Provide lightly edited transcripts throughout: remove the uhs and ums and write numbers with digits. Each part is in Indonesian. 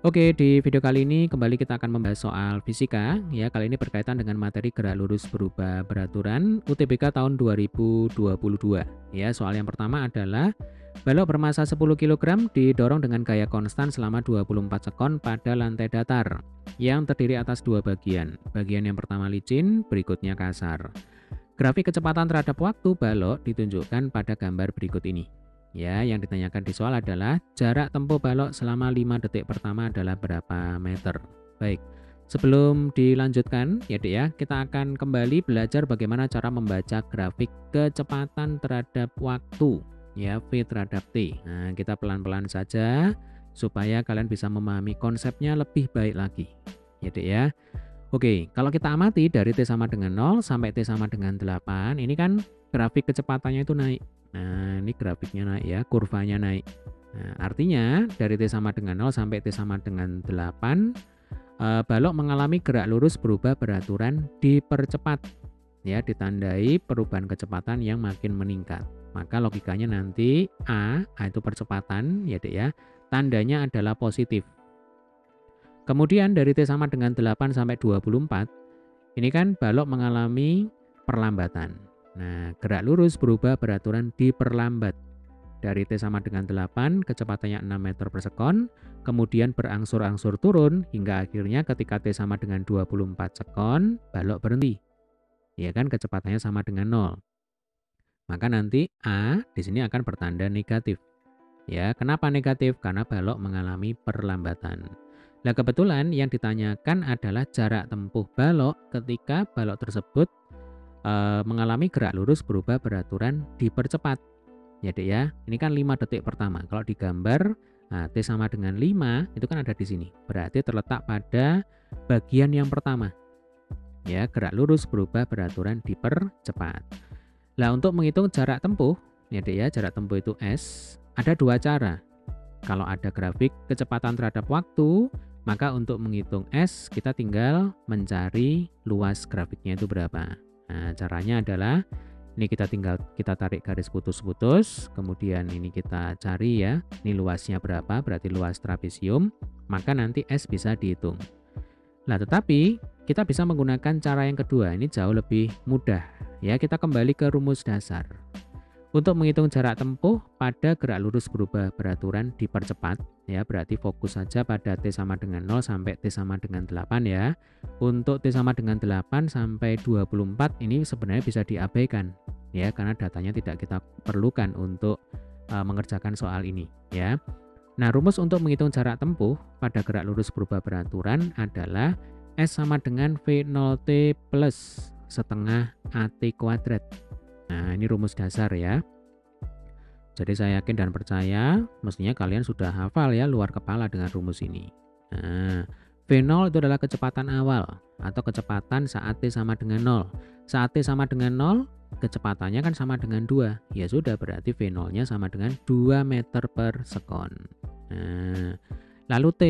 Oke, di video kali ini kembali kita akan membahas soal fisika ya. Kali ini berkaitan dengan materi gerak lurus berubah beraturan UTBK tahun 2022. Ya, soal yang pertama adalah balok bermasa 10 kg didorong dengan gaya konstan selama 24 sekon pada lantai datar yang terdiri atas dua bagian. Bagian yang pertama licin, berikutnya kasar. Grafik kecepatan terhadap waktu balok ditunjukkan pada gambar berikut ini. Ya, yang ditanyakan di soal adalah jarak tempuh balok selama 5 detik pertama adalah berapa meter. Baik, sebelum dilanjutkan ya Dek ya, kita akan kembali belajar bagaimana cara membaca grafik kecepatan terhadap waktu ya, V terhadap T. Nah, kita pelan-pelan saja supaya kalian bisa memahami konsepnya lebih baik lagi. Ya Dek ya. Oke, kalau kita amati dari T sama dengan 0 sampai T sama dengan 8, ini kan grafik kecepatannya itu naik. Nah, ini grafiknya naik ya, kurvanya naik. Nah, artinya dari T sama dengan 0 sampai T sama dengan 8, balok mengalami gerak lurus berubah beraturan dipercepat. Ya, ditandai perubahan kecepatan yang makin meningkat. Maka logikanya nanti A itu percepatan ya Dek ya, tandanya adalah positif. Kemudian dari T sama dengan 8 sampai 24, ini kan balok mengalami perlambatan. Nah, gerak lurus berubah beraturan diperlambat. Dari T sama dengan 8, kecepatannya 6 meter per sekon, kemudian berangsur-angsur turun, hingga akhirnya ketika T sama dengan 24 sekon, balok berhenti. Ya kan, kecepatannya sama dengan 0. Maka nanti A di sini akan bertanda negatif. Ya, kenapa negatif? Karena balok mengalami perlambatan. Nah, kebetulan yang ditanyakan adalah jarak tempuh balok ketika balok tersebut mengalami gerak lurus berubah beraturan dipercepat. Ya Dek ya, ini kan 5 detik pertama. Kalau digambar, nah, T sama dengan 5 itu kan ada di sini. Berarti terletak pada bagian yang pertama. Ya, gerak lurus berubah beraturan dipercepat. Nah, untuk menghitung jarak tempuh, ya Dek ya, jarak tempuh itu S, ada dua cara. Kalau ada grafik kecepatan terhadap waktu, maka untuk menghitung S, kita tinggal mencari luas grafiknya itu berapa. Nah, caranya adalah ini kita tarik garis putus-putus, kemudian ini kita cari ya, ini luasnya berapa, berarti luas trapesium, maka nanti S bisa dihitung. Nah, tetapi kita bisa menggunakan cara yang kedua, ini jauh lebih mudah. Ya, kita kembali ke rumus dasar. Untuk menghitung jarak tempuh pada gerak lurus berubah beraturan dipercepat, ya berarti fokus saja pada T sama dengan 0 sampai T sama dengan 8 ya. Untuk T sama dengan 8 sampai 24 ini sebenarnya bisa diabaikan ya, karena datanya tidak kita perlukan untuk mengerjakan soal ini ya. Nah, rumus untuk menghitung jarak tempuh pada gerak lurus berubah beraturan adalah S sama dengan V0T plus setengah AT kuadrat. Nah, ini rumus dasar ya. Jadi saya yakin dan percaya mestinya kalian sudah hafal ya luar kepala dengan rumus ini. Nah, V0 itu adalah kecepatan awal atau kecepatan saat T sama dengan 0. Saat T sama dengan 0, kecepatannya kan sama dengan 2. Ya sudah, berarti V0-nya sama dengan 2 meter per sekon. Nah, lalu T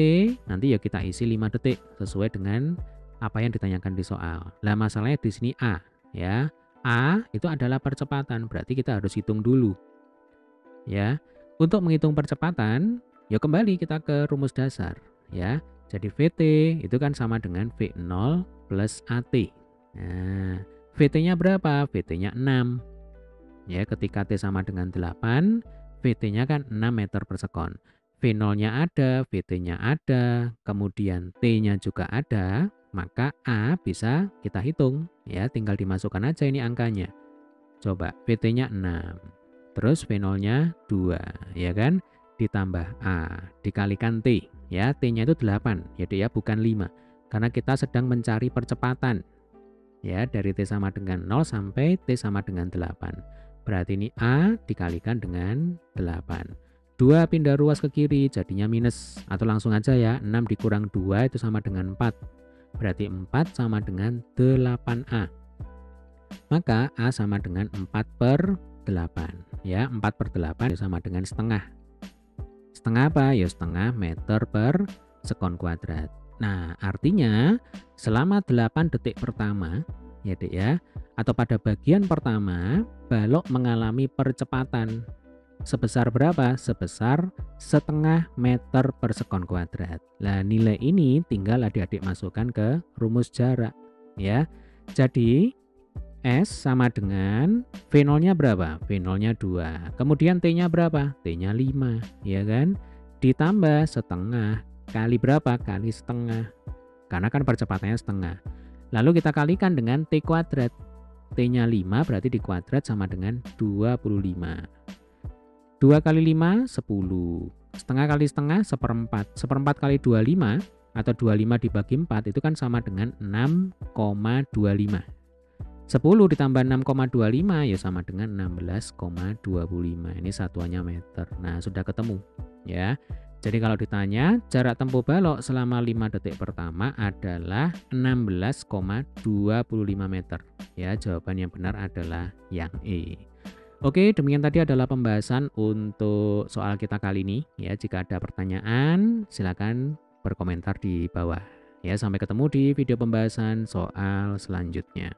nanti ya kita isi 5 detik sesuai dengan apa yang ditanyakan di soal. Lah masalahnya di sini A ya. A itu adalah percepatan, berarti kita harus hitung dulu. Ya. Untuk menghitung percepatan, ya kembali kita ke rumus dasar, ya. Jadi VT itu kan sama dengan V0 plus AT. Nah, VT-nya berapa? VT-nya 6. Ya, ketika T sama dengan 8, VT-nya kan 6 meter per sekon. V0-nya ada, VT-nya ada, kemudian T-nya juga ada, maka A bisa kita hitung ya, tinggal dimasukkan aja ini angkanya. Coba VT-nya 6, terus V0-nya 2 ya kan, ditambah A dikalikan T ya, T-nya itu 8 ya Dek ya, bukan 5, karena kita sedang mencari percepatan ya, dari T sama dengan 0 sampai T sama dengan 8. Berarti ini A dikalikan dengan 8. 2 pindah ruas ke kiri jadinya minus, atau langsung aja ya, 6 dikurang 2 itu sama dengan 4. Berarti 4 sama dengan 8A. Maka A sama dengan 4 per 8. Ya, 4 per 8 sama dengan setengah. Setengah apa? Ya setengah meter per sekon kuadrat. Nah, artinya selama 8 detik pertama, ya Dek ya, atau pada bagian pertama, balok mengalami percepatan sebesar berapa? Sebesar setengah meter per sekon kuadrat. Nah, nilai ini tinggal adik-adik masukkan ke rumus jarak ya. Jadi S sama dengan V0-nya berapa? V0-nya 2. Kemudian T-nya berapa? T-nya 5, ya kan? Ditambah setengah kali berapa? Kali setengah. Karena kan percepatannya setengah. Lalu kita kalikan dengan T kuadrat. T-nya 5 berarti dikuadrat sama dengan 25. 2 kali 5, 10. Setengah kali setengah, seperempat. Seperempat kali 25 atau 25 dibagi 4 itu kan sama dengan 6,25. 10 ditambah 6,25 ya sama dengan 16,25. Ini satuannya meter. Nah, sudah ketemu ya. Jadi kalau ditanya jarak tempuh balok selama 5 detik pertama adalah 16,25 meter. Ya, jawaban yang benar adalah yang E. Oke, demikian tadi adalah pembahasan untuk soal kita kali ini. Ya, jika ada pertanyaan silakan berkomentar di bawah. Ya, sampai ketemu di video pembahasan soal selanjutnya.